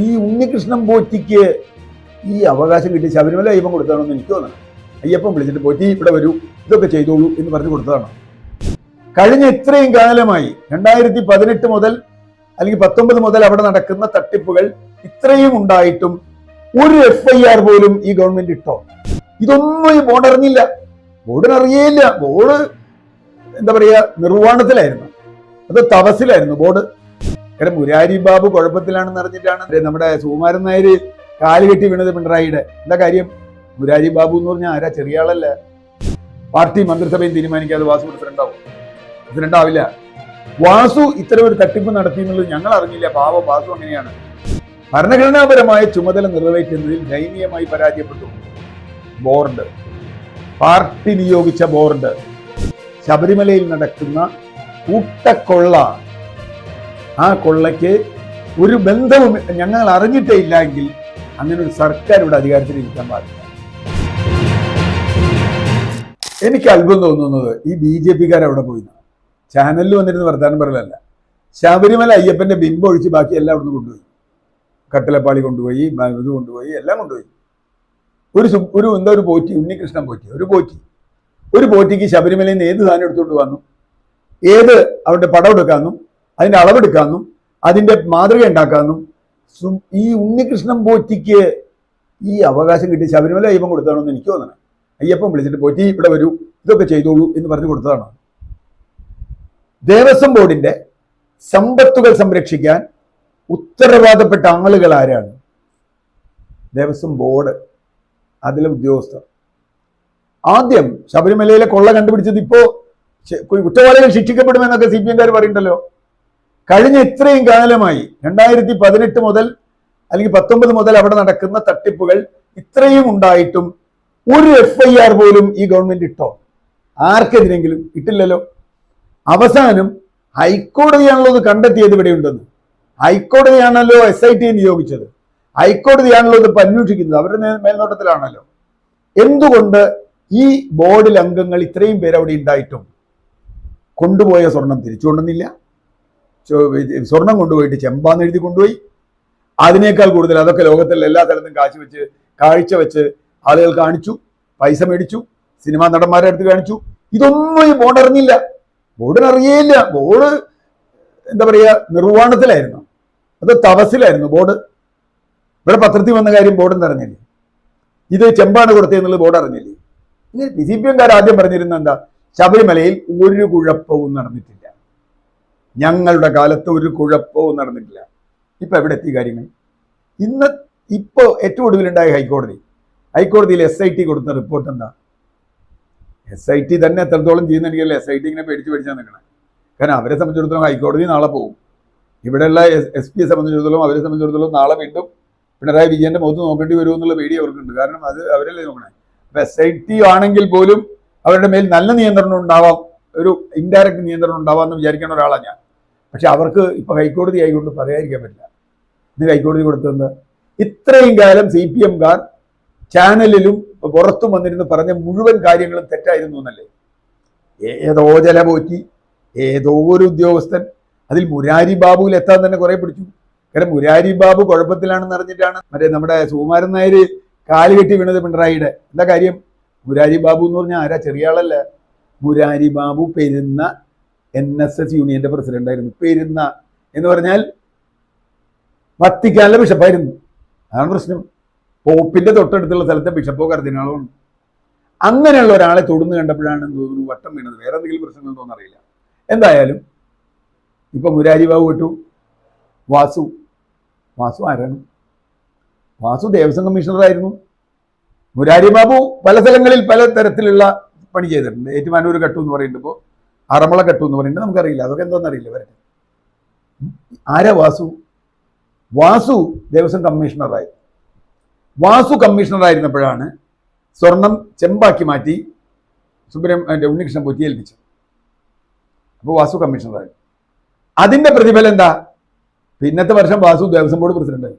ഈ ഉണ്ണികൃഷ്ണൻ പോറ്റിക്ക് ഈ അവകാശം കിട്ടി ശബരിമല അയ്യപ്പൻ കൊടുത്താണെന്ന് എനിക്ക് തോന്നുന്നു. അയ്യപ്പൻ വിളിച്ചിട്ട് പോറ്റി ഇവിടെ വരൂ, ഇതൊക്കെ ചെയ്തോളൂ എന്ന് പറഞ്ഞു കൊടുത്തതാണ്. കഴിഞ്ഞ ഇത്രയും കാലമായി 2018 മുതൽ അല്ലെങ്കിൽ 19 മുതൽ അവിടെ നടക്കുന്ന തട്ടിപ്പുകൾ ഇത്രയും ഉണ്ടായിട്ടും ഒരു FIR പോലും ഈ ഗവൺമെന്റ് ഇട്ടോ? ഇതൊന്നും ഈ ബോർഡ് അറിഞ്ഞില്ല. ബോർഡിനറിയേയില്ല. ബോർഡ് എന്താ പറയാ, നിർവ്വാണത്തിലായിരുന്നു, അത് തപസ്സിലായിരുന്നു ബോർഡ്. കാരണം മുരാരി ബാബു കുഴപ്പത്തിലാണെന്ന് അറിഞ്ഞിട്ടാണ് നമ്മുടെ സുകുമാരൻ നായർ കാലുകെട്ടി വീണത് പിണറായിയുടെ. എന്താ കാര്യം? മുരാരി ബാബു എന്ന് പറഞ്ഞാൽ ആരാ? ചെറിയ ആളല്ല. പാർട്ടി മന്ത്രിസഭയും തീരുമാനിക്കാതെ വാസു പ്രസിഡന്റ് ആവില്ല. വാസു ഇത്തരം ഒരു തട്ടിപ്പ് നടത്തി എന്നുള്ളത് ഞങ്ങൾ അറിഞ്ഞില്ല. പാവം വാസു അങ്ങനെയാണ്. ഭരണഘടനാപരമായ ചുമതല നിറവേറ്റുന്നതിൽ ദയനീയമായി പരാജയപ്പെട്ടു ബോർഡ്. പാർട്ടി നിയോഗിച്ച ബോർഡ് ശബരിമലയിൽ നടക്കുന്ന കൂട്ടക്കൊള്ള, ആ കൊള്ളയ്ക്ക് ഒരു ബന്ധവും ഞങ്ങൾ അറിഞ്ഞിട്ടേ ഇല്ല എങ്കിൽ അങ്ങനെ ഒരു സർക്കാർ ഇവിടെ അധികാരത്തിൽ ഇരിക്കാൻ പാടില്ല. എനിക്ക് അത്ഭുതം തോന്നുന്നത് ഈ BJP-കാർ അവിടെ പോയി ചാനലിൽ വന്നിരുന്ന് വർത്താനം പറയലല്ല. ശബരിമല അയ്യപ്പന്റെ ബിംബം ഒഴിച്ച് ബാക്കി എല്ലാം അവിടുന്ന് കൊണ്ടുപോയി. കട്ടിലപ്പാളി കൊണ്ടുപോയി, ഇത് കൊണ്ടുപോയി, എല്ലാം കൊണ്ടുപോയി. ഒരു എന്താ ഒരു പോറ്റി, ഉണ്ണികൃഷ്ണൻ പോറ്റി, ഒരു പോറ്റിക്ക് ശബരിമലയിൽ നിന്ന് ഏത് സാധനം എടുത്തുകൊണ്ട് വന്നു, ഏത് അവരുടെ പടം എടുക്കാമെന്നും അതിന്റെ അളവെടുക്കാമെന്നും അതിന്റെ മാതൃക ഉണ്ടാക്കാമെന്നും ഈ ഉണ്ണികൃഷ്ണൻ പോറ്റിക്ക് ഈ അവകാശം കിട്ടി ശബരിമല അയ്യപ്പൻ കൊടുത്താണെന്ന് എനിക്ക് തോന്നണം. അയ്യപ്പൻ വിളിച്ചിട്ട് പോറ്റി ഇവിടെ വരൂ, ഇതൊക്കെ ചെയ്തോളൂ എന്ന് പറഞ്ഞു കൊടുത്തതാണ്. ദേവസ്വം ബോർഡിന്റെ സമ്പത്തുകൾ സംരക്ഷിക്കാൻ ഉത്തരവാദപ്പെട്ട ആളുകൾ ആരാണ്? ദേവസ്വം ബോർഡ്, അതിലെ ഉദ്യോഗസ്ഥർ. ആദ്യം ശബരിമലയിലെ കൊള്ള കണ്ടുപിടിച്ചത് ഇപ്പോ കുറ്റവാളികൾ ശിക്ഷിക്കപ്പെടുമെന്നൊക്കെ CPM-കാർ പറയുന്നുണ്ടല്ലോ. കഴിഞ്ഞ ഇത്രയും കാലമായി 2018 മുതൽ അല്ലെങ്കിൽ 19 മുതൽ അവിടെ നടക്കുന്ന തട്ടിപ്പുകൾ ഇത്രയും ഉണ്ടായിട്ടും ഒരു FIR പോലും ഈ ഗവൺമെന്റ് ഇട്ടോ? ആർക്കെതിരെങ്കിലും ഇട്ടില്ലല്ലോ. അവസാനം ഹൈക്കോടതിയാണല്ലോ ഇത് കണ്ടെത്തിയത് ഇവിടെ ഉണ്ടെന്ന്. ഹൈക്കോടതിയാണല്ലോ SIT നിയോഗിച്ചത്. ഹൈക്കോടതിയാണല്ലോ ഇത് അന്വേഷിക്കുന്നത്. അവരുടെ മേൽനോട്ടത്തിലാണല്ലോ. എന്തുകൊണ്ട് ഈ ബോർഡിൽ അംഗങ്ങൾ ഇത്രയും പേര് അവിടെ ഉണ്ടായിട്ടും കൊണ്ടുപോയ സ്വർണം തിരിച്ചു കൊണ്ടുവന്നില്ല? സ്വർണം കൊണ്ടുപോയിട്ട് ചെമ്പാന്ന് എഴുതി കൊണ്ടുപോയി. അതിനേക്കാൾ കൂടുതൽ അതൊക്കെ ലോകത്തിലെ എല്ലാ സ്ഥലത്തും കാഴ്ച വെച്ച് ആളുകൾ കാണിച്ചു, പൈസ മേടിച്ചു, സിനിമാ നടന്മാരെ അടുത്ത് കാണിച്ചു. ഇതൊന്നും ഈ ബോർഡ് അറിഞ്ഞില്ല. ബോർഡിനറിയേയില്ല. ബോർഡ് എന്താ പറയാ, നിർവ്വാണത്തിലായിരുന്നു, അത് തപസ്സിലായിരുന്നു ബോർഡ്. ഇവിടെ പത്രത്തിൽ വന്ന കാര്യം ബോർഡ് അറിഞ്ഞില്ലേ? ഇത് ചെമ്പാണ് കൊടുത്തതെന്നുള്ളത് ബോർഡ് അറിഞ്ഞില്ലേ? ഇങ്ങനെ CPM-കാർ ആദ്യം പറഞ്ഞിരുന്ന എന്താ, ശബരിമലയിൽ ഒരു കുഴപ്പവും നടന്നിട്ടില്ല, ഞങ്ങളുടെ കാലത്ത് ഒരു കുഴപ്പവും നടന്നിട്ടില്ല. ഇപ്പൊ എവിടെ എത്തി കാര്യങ്ങൾ? ഇപ്പോ ഏറ്റവും ഒടുവിലുണ്ടായ ഹൈക്കോടതിയിൽ SIT കൊടുത്ത റിപ്പോർട്ട് എന്താ? SIT തന്നെ എത്രത്തോളം ചെയ്യുന്നുണ്ടെങ്കിൽ SIT ഇങ്ങനെ പേടിച്ചാൽ നിൽക്കണം. കാരണം അവരെ സംബന്ധിച്ചിടത്തോളം ഹൈക്കോടതി നാളെ പോകും. ഇവിടെയുള്ള SP-യെ സംബന്ധിച്ചിടത്തോളം അവരെ സംബന്ധിച്ചിടത്തോളം നാളെ വീണ്ടും പിണറായി വിജയന്റെ മുഖത്ത് നോക്കേണ്ടി വരുമെന്നുള്ള പേടി അവർക്കുണ്ട്. കാരണം അത് അവരല്ലേ നോക്കണേ. അപ്പൊ SIT ആണെങ്കിൽ പോലും അവരുടെ മേൽ നല്ല നിയന്ത്രണം ഉണ്ടാവാം, ഒരു ഇൻഡയറക്റ്റ് നിയന്ത്രണം ഉണ്ടാവാമെന്ന് വിചാരിക്കുന്ന ഒരാളാണ് ഞാൻ. പക്ഷെ അവർക്ക് ഇപ്പൊ ഹൈക്കോടതി ആയിക്കൊണ്ട് പറയാതിരിക്കാൻ പറ്റില്ല. ഇന്ന് ഹൈക്കോടതി കൊടുത്തത് ഇത്രയും കാലം CPM-കാർ ചാനലിലും പുറത്തും വന്നിരുന്ന് പറഞ്ഞ മുഴുവൻ കാര്യങ്ങളും തെറ്റായിരുന്നു എന്നല്ലേ? ഏതോ ജല പോറ്റി, ഏതോ ഒരു ഉദ്യോഗസ്ഥൻ, അതിൽ മുരാരി ബാബുവിൽ എത്താൻ തന്നെ കുറെ പിടിച്ചു. കാരണം മുരാരി ബാബു കുഴപ്പത്തിലാണെന്ന് അറിഞ്ഞിട്ടാണ് നമ്മുടെ സുകുമാരൻ നായർ കാലുകെട്ടി വീണത് പിണറായിയുടെ. എന്താ കാര്യം? മുരാരി ബാബു എന്ന് പറഞ്ഞാൽ ആരാ? ചെറിയ ആളല്ല. മുരാരി ബാബു പെരുന്ന NSS യൂണിയന്റെ പ്രസിഡന്റ് ആയിരുന്നു. പെരുന്ന എന്ന് പറഞ്ഞാൽ വത്തിക്കാനിലെ ബിഷപ്പായിരുന്നു. അതാണ് പ്രശ്നം. പോപ്പിന്റെ തൊട്ടടുത്തുള്ള സ്ഥലത്തെ ബിഷപ്പോ കർദിനാളോ ആണ്. അങ്ങനെയുള്ള ഒരാളെ തൊടുന്ന് കണ്ടപ്പോഴാണ് തോന്നുന്നു വട്ടം വീണത്. വേറെ എന്തെങ്കിലും പ്രശ്നങ്ങൾ തോന്നറിയില്ല. എന്തായാലും ഇപ്പൊ മുരാരി ബാബു വിട്ടു. വാസു ആരാണ്? വാസു ദേവസ്വം കമ്മീഷണറായിരുന്നു. മുരാരി ബാബു പല സ്ഥലങ്ങളിൽ പല തരത്തിലുള്ള പണി ചെയ്തിട്ടുണ്ട്. ഏറ്റുമാനൂർ കട്ടു എന്ന് പറയുന്നുണ്ട്, ഇപ്പോൾ അറമള കട്ടു എന്ന് പറയുന്നുണ്ട്. നമുക്കറിയില്ല, അതൊക്കെ എന്താണെന്നറിയില്ല. വരട്ടെ. ആരാ വാസു ദേവസ്വം കമ്മീഷണറായി. വാസു കമ്മീഷണറായിരുന്നപ്പോഴാണ് സ്വർണം ചെമ്പാക്കി മാറ്റി ഉണ്ണികൃഷ്ണൻ പോറ്റി ഏൽപ്പിച്ചത്. അപ്പോൾ വാസു കമ്മീഷണറായി. അതിന്റെ പ്രതിഫലം എന്താ? പിന്നത്തെ വർഷം വാസു ദേവസ്വം ബോർഡ് പ്രസിഡന്റായി.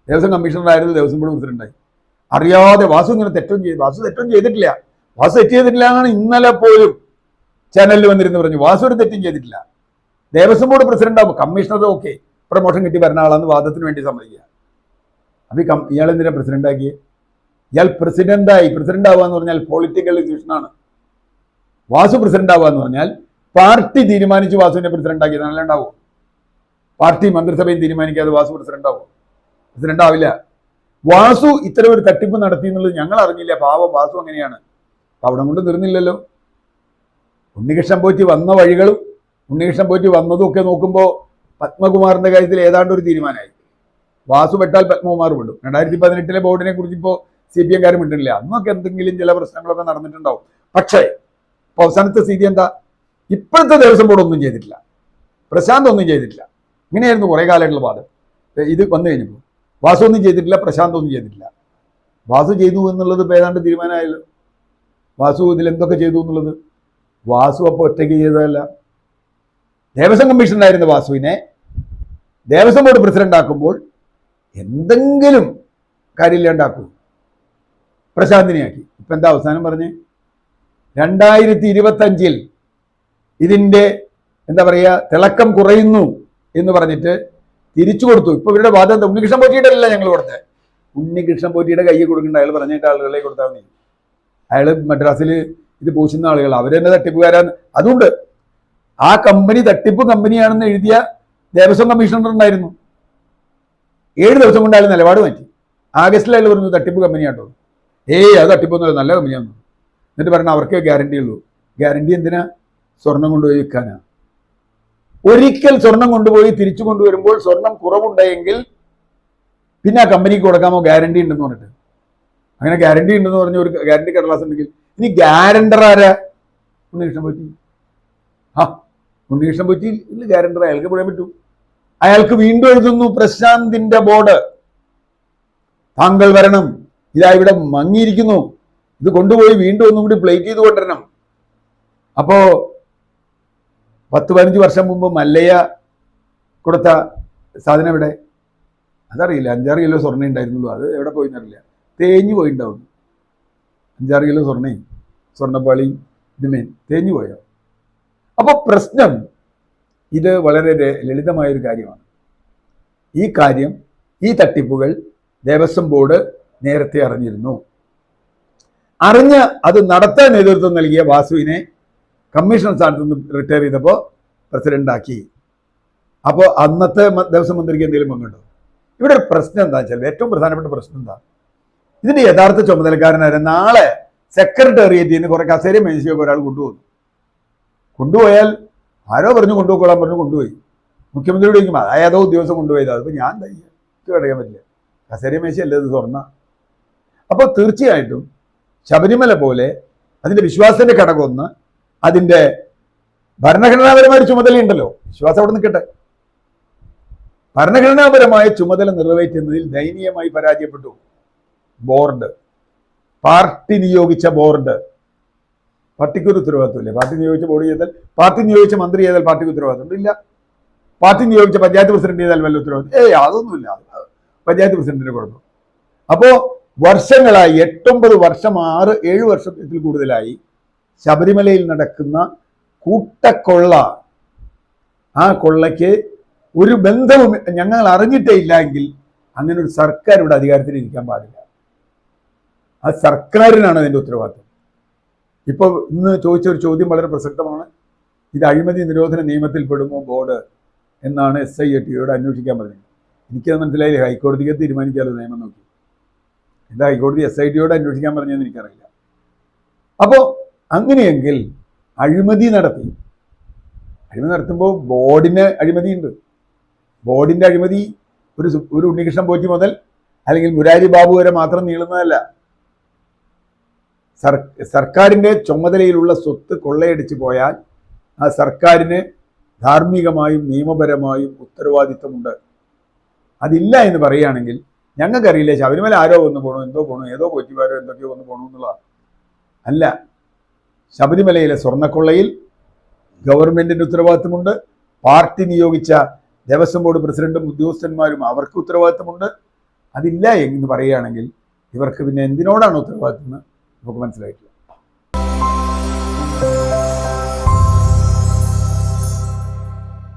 ദേവസ്വം കമ്മീഷണറായിരുന്നു, ദേവസ്വം ബോർഡ് പ്രസിഡന്റായി. അറിയാതെ വാസു ഇങ്ങനെ തെറ്റും ചെയ്തിട്ടില്ല. വാസു തെറ്റ് ചെയ്തിട്ടില്ല എന്നാണ് ഇന്നലെ പോലും ചാനലിൽ വന്നിരുന്നു പറഞ്ഞു. വാസു ഒരു തെറ്റും ചെയ്തിട്ടില്ല. ദേവസ്വം ബോർഡ് പ്രസിഡന്റ് ആകുമ്പോൾ കമ്മീഷണർ ഓക്കെ, പ്രൊമോഷൻ കിട്ടി വരുന്ന ആളാന്ന് വാദത്തിന് വേണ്ടി സമ്മതിക്കുക. അപ്പം ഇയാൾ എന്തിനാ പ്രസിഡന്റ് ആക്കിയേ? ഇയാൾ പ്രസിഡന്റ് ആവുക എന്ന് പറഞ്ഞാൽ പൊളിറ്റിക്കൽ ഡിസിഷനാണ്. വാസു പ്രസിഡന്റ് ആവുക എന്ന് പറഞ്ഞാൽ പാർട്ടി തീരുമാനിച്ച് വാസുവിനെ പ്രസിഡന്റ് ആക്കിയത് നല്ല ഉണ്ടാവും. പാർട്ടി മന്ത്രിസഭയും തീരുമാനിക്കാതെ വാസു പ്രസിഡന്റ് ആവും? പ്രസിഡന്റ് ആവില്ല. വാസു ഇത്തരം ഒരു തട്ടിപ്പ് നടത്തി എന്നുള്ളത് ഞങ്ങൾ അറിഞ്ഞില്ല. പാവം വാസു അങ്ങനെയാണ്. അവിടെ കൊണ്ട് തീർന്നില്ലല്ലോ. ഉണ്ണികൃഷ്ണൻ പോറ്റി വന്ന വഴികളും ഉണ്ണികൃഷ്ണൻ പോറ്റി വന്നതും ഒക്കെ നോക്കുമ്പോൾ പത്മകുമാറിന്റെ കാര്യത്തിൽ ഏതാണ്ട് ഒരു തീരുമാനമായി. വാസു പെട്ടാൽ പത്മകുമാർ വിടും. 2018 ബോർഡിനെ കുറിച്ച് ഇപ്പോൾ CPM കാരും വിട്ടില്ല. അന്നൊക്കെ എന്തെങ്കിലും ചില പ്രശ്നങ്ങളൊക്കെ നടന്നിട്ടുണ്ടാവും. പക്ഷേ ഇപ്പൊ അവസാനത്തെ സ്ഥിതി എന്താ? ഇപ്പോഴത്തെ ദേവസ്വം ബോർഡ് ഒന്നും ചെയ്തിട്ടില്ല, പ്രശാന്ത് ഒന്നും ചെയ്തിട്ടില്ല. ഇങ്ങനെയായിരുന്നു കുറെ കാലമായിട്ടുള്ള വാദം. ഇത് വന്നു കഴിഞ്ഞപ്പോൾ വാസു ഒന്നും ചെയ്തിട്ടില്ല, പ്രശാന്ത് ഒന്നും ചെയ്തിട്ടില്ല. വാസു ചെയ്തു എന്നുള്ളത് ഇപ്പം ഏതാണ്ട് തീരുമാനമായല്ലോ. വാസു ഇതിൽ എന്തൊക്കെ ചെയ്തു എന്നുള്ളത്. വാസു അപ്പോൾ ഒറ്റയ്ക്ക് ചെയ്തതല്ല. ദേവസ്വം കമ്മീഷണറായിരുന്ന വാസുവിനെ ദേവസ്വം ബോർഡ് പ്രസിഡന്റ് ആക്കുമ്പോൾ എന്തെങ്കിലും കാര്യമില്ലാണ്ടാക്കൂ. പ്രശാന്തിനെയാക്കി. ഇപ്പം എന്താ അവസാനം പറഞ്ഞ് 2025 ഇതിൻ്റെ എന്താ പറയുക തിളക്കം കുറയുന്നു എന്ന് പറഞ്ഞിട്ട് തിരിച്ചു കൊടുത്തു. ഇപ്പൊ ഇവരുടെ വാദം എന്താ? ഉണ്ണികൃഷ്ണൻ പോറ്റിയുടെ അല്ല ഞങ്ങൾ കൊടുത്തത്. ഉണ്ണികൃഷ്ണൻ പോറ്റിയുടെ കയ്യിൽ കൊടുക്കേണ്ട, അയാൾ പറഞ്ഞിട്ട് ആളുകളെ കൊടുത്താൽ മതി. അയാൾ മദ്രാസിൽ ഇത് പൂശുന്ന ആളുകൾ, അവരെന്നെ തട്ടിപ്പുകാരാണ്. അതുകൊണ്ട് ആ കമ്പനി തട്ടിപ്പ് കമ്പനിയാണെന്ന് എഴുതിയ ദേവസ്വം കമ്മീഷണർ ഉണ്ടായിരുന്നു. 7 ദിവസം കൊണ്ട് അയാൾ നിലപാട് മാറ്റി. ആഗസ്റ്റിൽ അയാൾ പറഞ്ഞു തട്ടിപ്പ് കമ്പനിയാട്ടോ. അത് തട്ടിപ്പൊന്നുമല്ല, നല്ല കമ്പനിയാണ്. എന്നിട്ട് പറഞ്ഞാൽ അവർക്ക് ഗ്യാരണ്ടി ഉള്ളൂ. ഗ്യാരണ്ടി എന്തിനാ? സ്വർണം കൊണ്ടുപോയി വിൽക്കാനാ. ഒരിക്കൽ സ്വർണം കൊണ്ടുപോയി തിരിച്ചു കൊണ്ടുവരുമ്പോൾ സ്വർണം കുറവുണ്ടായെങ്കിൽ പിന്നെ ആ കമ്പനിക്ക് കൊടുക്കാമോ ഗ്യാരണ്ടി ഉണ്ടെന്ന് പറഞ്ഞിട്ട്. അങ്ങനെ ഗ്യാരണ്ടി ഉണ്ടെന്ന് പറഞ്ഞ ഒരു ഗ്യാരണ്ടി കടലാസ് ഉണ്ടെങ്കിൽ ഇനി ഗ്യാരണ്ടർ ആരാ? ഉണ്ണികൃഷ്ണൻ പോറ്റി. ഉണ്ണികൃഷ്ണൻ പോറ്റി ഗ്യാരണ്ടർ, അയാൾക്ക് പറയാൻ പറ്റൂ. അയാൾക്ക് വീണ്ടും എഴുതുന്നു പ്രശാന്തിന്റെ ബോർഡ്, താങ്കൾ വരണം, ഇതാ ഇവിടെ മങ്ങിയിരിക്കുന്നു, ഇത് കൊണ്ടുപോയി വീണ്ടും ഒന്നും കൂടി പ്ലേറ്റ് ചെയ്ത് കൊണ്ടുവരണം. അപ്പോ 10-15 വർഷം മുമ്പ് മല്ലയ്യ കൊടുത്ത സാധനം എവിടെ? അതറിയില്ല. 5-6 കിലോ സ്വർണ്ണ ഉണ്ടായിരുന്നുള്ളൂ. അത് എവിടെ പോയിന്നറിയില്ല. തേഞ്ഞു പോയിണ്ടാവും. 5-6 കിലോ സ്വർണ്ണയും സ്വർണ്ണപ്പാളിയും ഇതുമേൻ തേഞ്ഞു പോയോ? അപ്പോൾ പ്രശ്നം ഇത് വളരെ ലളിതമായൊരു കാര്യമാണ്. ഈ തട്ടിപ്പുകൾ ദേവസ്വം ബോർഡ് നേരത്തെ അറിഞ്ഞിരുന്നു. അറിഞ്ഞ് അത് നടത്താൻ നേതൃത്വം നൽകിയ വാസുവിനെ കമ്മീഷണർ സ്ഥാനത്ത് നിന്ന് റിട്ടയർ ചെയ്തപ്പോൾ പ്രസിഡന്റാക്കി. അപ്പോൾ അന്നത്തെ ദേവസ്വം മന്ത്രിക്ക് എന്തെങ്കിലും പങ്കുണ്ടോ? ഇവിടെ ഒരു പ്രശ്നം എന്താ വെച്ചാൽ, ഏറ്റവും പ്രധാനപ്പെട്ട പ്രശ്നം എന്താ, ഇതിന്റെ യഥാർത്ഥ ചുമതലക്കാരനായ നാളെ സെക്രട്ടേറിയറ്റിൽ നിന്ന് കുറെ കസേരയും മേശയൊക്കെ ഒരാൾ കൊണ്ടുപോയാൽ ആരോ പറഞ്ഞു കൊണ്ടുപോയിക്കോളാൻ പറഞ്ഞു കൊണ്ടുപോയി. മുഖ്യമന്ത്രിയോട് ചോദിക്കുമ്പോൾ ഏതോ ഉദ്യോഗസ്ഥൻ കൊണ്ടുപോയത്. അതിപ്പോൾ ഞാൻ അറിയാൻ പറ്റില്ല. കസേരയും മേശയല്ലേ ഇത് സ്വർണ്ണ. അപ്പോൾ തീർച്ചയായിട്ടും ശബരിമല പോലെ അതിന്റെ വിശ്വാസത്തിന്റെ ഘടകമൊന്ന്, അതിന്റെ ഭരണഘടനാപരമായ ചുമതലയുണ്ടല്ലോ. വിശ്വാസം അവിടെ നിൽക്കട്ടെ. ഭരണഘടനാപരമായ ചുമതല നിറവേറ്റുന്നതിൽ ദയനീയമായി പരാജയപ്പെട്ടു ബോർഡ്. പാർട്ടി നിയോഗിച്ച ബോർഡ്. പാർട്ടിക്കൊരു ഉത്തരവാദിത്വമില്ലേ? പാർട്ടി നിയോഗിച്ച ബോർഡ് ചെയ്താൽ, പാർട്ടി നിയോഗിച്ച മന്ത്രി ചെയ്താൽ പാർട്ടിക്ക് ഉത്തരവാദിത്വം ഇല്ല. പാർട്ടി നിയോഗിച്ച പഞ്ചായത്ത് പ്രസിഡന്റ് ചെയ്താൽ വല്ല ഉത്തരവാദിത്വം? അതൊന്നുമില്ല. പഞ്ചായത്ത് പ്രസിഡന്റിന്റെ കുഴപ്പം. അപ്പോ വർഷങ്ങളായി 8-9 വർഷം 6-7 വർഷത്തിൽ കൂടുതലായി ശബരിമലയിൽ നടക്കുന്ന കൂട്ടക്കൊള്ള, ആ കൊള്ളയ്ക്ക് ഒരു ബന്ധവും ഞങ്ങൾ അറിഞ്ഞിട്ടേ ഇല്ല എങ്കിൽ അങ്ങനെ ഒരു സർക്കാർ ഇവിടെ അധികാരത്തിൽ ഇരിക്കാൻ പാടില്ല. ആ സർക്കാരിനാണ് അതിൻ്റെ ഉത്തരവാദിത്വം. ഇപ്പോൾ ഇന്ന് ചോദിച്ച ഒരു ചോദ്യം വളരെ പ്രസക്തമാണ്. ഇത് അഴിമതി നിരോധന നിയമത്തിൽ പെടുമോ ബോർഡ് എന്നാണ് SIT അന്വേഷിക്കാൻ പറഞ്ഞത്. എനിക്കത് മനസ്സിലായില്ല. ഹൈക്കോടതിക്ക് തീരുമാനിക്കാമല്ലോ നിയമം നോക്കി. എന്താ ഹൈക്കോടതി SIT അന്വേഷിക്കാൻ പറഞ്ഞതെന്ന് എനിക്കറിയില്ല. അപ്പോൾ അങ്ങനെയെങ്കിൽ അഴിമതി നടത്തുമ്പോൾ ബോർഡിന് അഴിമതിയുണ്ട്. ബോർഡിന്റെ അഴിമതി ഒരു ഉണ്ണികൃഷ്ണൻ പോറ്റി മുതൽ അല്ലെങ്കിൽ മുരാരി ബാബു വരെ മാത്രം നീളുന്നതല്ല. സർക്കാരിന്റെ ചുമതലയിലുള്ള സ്വത്ത് കൊള്ളയടിച്ചു പോയാൽ ആ സർക്കാരിന് ധാർമ്മികമായും നിയമപരമായും ഉത്തരവാദിത്വമുണ്ട്. അതില്ല എന്ന് പറയുകയാണെങ്കിൽ ഞങ്ങൾക്കറിയില്ല ശബരിമല ആരോ വന്ന് പോകണോ, എന്തോ പോകണോ, ഏതോ പോറ്റിമാരോ എന്തൊക്കെയോ വന്ന് പോകണോ എന്നുള്ളതാണ്. അല്ല, ശബരിമലയിലെ സ്വർണ്ണക്കൊള്ളയിൽ ഗവൺമെന്റിന്റെ ഉത്തരവാദിത്വമുണ്ട്. പാർട്ടി നിയോഗിച്ച ദേവസ്വം ബോർഡ് പ്രസിഡന്റും ഉദ്യോഗസ്ഥന്മാരും അവർക്ക് ഉത്തരവാദിത്വമുണ്ട്. അതില്ല എന്ന് പറയുകയാണെങ്കിൽ ഇവർക്ക് പിന്നെ എന്തിനോടാണ് ഉത്തരവാദിത്വം എന്ന് നമുക്ക് മനസ്സിലായിട്ടില്ല.